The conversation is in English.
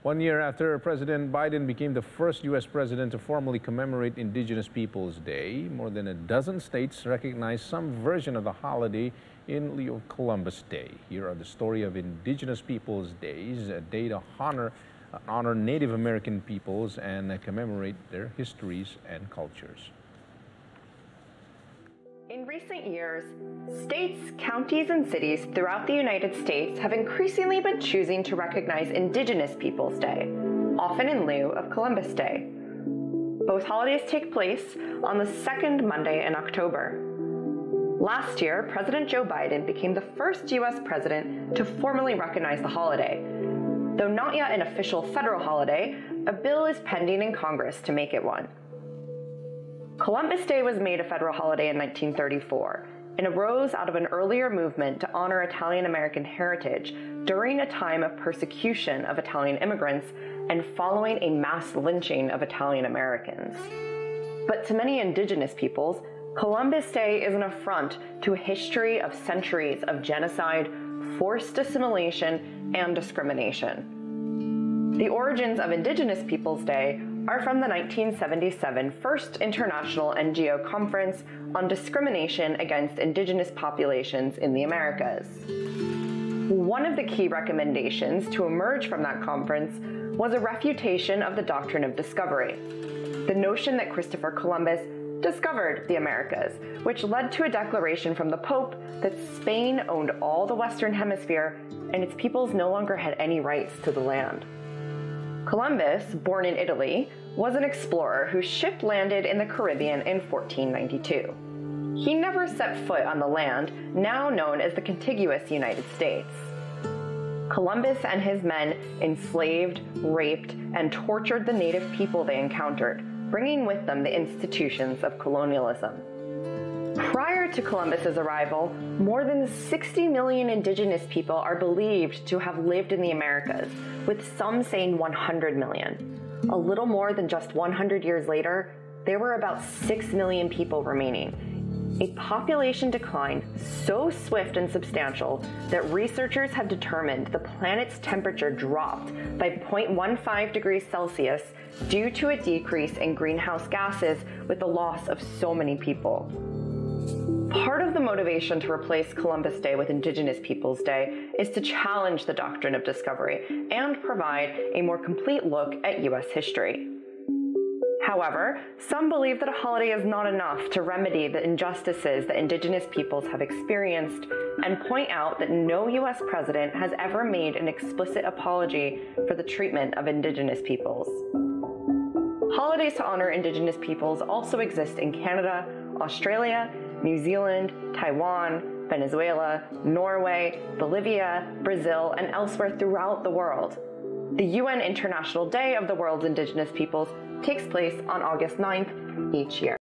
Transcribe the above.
1 year after President Biden became the first U.S. president to formally commemorate Indigenous Peoples Day, more than a dozen states recognize some version of the holiday in lieu of Columbus Day. Here are the story of Indigenous Peoples Days, a day to honor Native American peoples and commemorate their histories and cultures. In recent years, states, counties, and cities throughout the United States have increasingly been choosing to recognize Indigenous Peoples Day, often in lieu of Columbus Day. Both holidays take place on the second Monday in October. Last year, President Joe Biden became the first U.S. president to formally recognize the holiday. Though not yet an official federal holiday, a bill is pending in Congress to make it one. Columbus Day was made a federal holiday in 1934 and arose out of an earlier movement to honor Italian-American heritage during a time of persecution of Italian immigrants and following a mass lynching of Italian-Americans. But to many Indigenous peoples, Columbus Day is an affront to a history of centuries of genocide, forced assimilation, and discrimination. The origins of Indigenous Peoples Day are from the 1977 First International NGO Conference on Discrimination Against Indigenous Populations in the Americas. One of the key recommendations to emerge from that conference was a refutation of the doctrine of discovery, the notion that Christopher Columbus discovered the Americas, which led to a declaration from the Pope that Spain owned all the Western Hemisphere and its peoples no longer had any rights to the land. Columbus, born in Italy, was an explorer whose ship landed in the Caribbean in 1492. He never set foot on the land, now known as the contiguous United States. Columbus and his men enslaved, raped, and tortured the native people they encountered, bringing with them the institutions of colonialism. Prior to Columbus's arrival, more than 60 million Indigenous people are believed to have lived in the Americas, with some saying 100 million. A little more than just 100 years later, there were about 6 million people remaining. A population decline so swift and substantial that researchers have determined the planet's temperature dropped by 0.15 degrees Celsius due to a decrease in greenhouse gases with the loss of so many people. Part of the motivation to replace Columbus Day with Indigenous Peoples Day is to challenge the doctrine of discovery and provide a more complete look at U.S. history. However, some believe that a holiday is not enough to remedy the injustices that Indigenous peoples have experienced and point out that no U.S. president has ever made an explicit apology for the treatment of Indigenous peoples. Holidays to honor Indigenous peoples also exist in Canada, Australia, New Zealand, Taiwan, Venezuela, Norway, Bolivia, Brazil, and elsewhere throughout the world. The UN International Day of the World's Indigenous Peoples takes place on August 9th each year.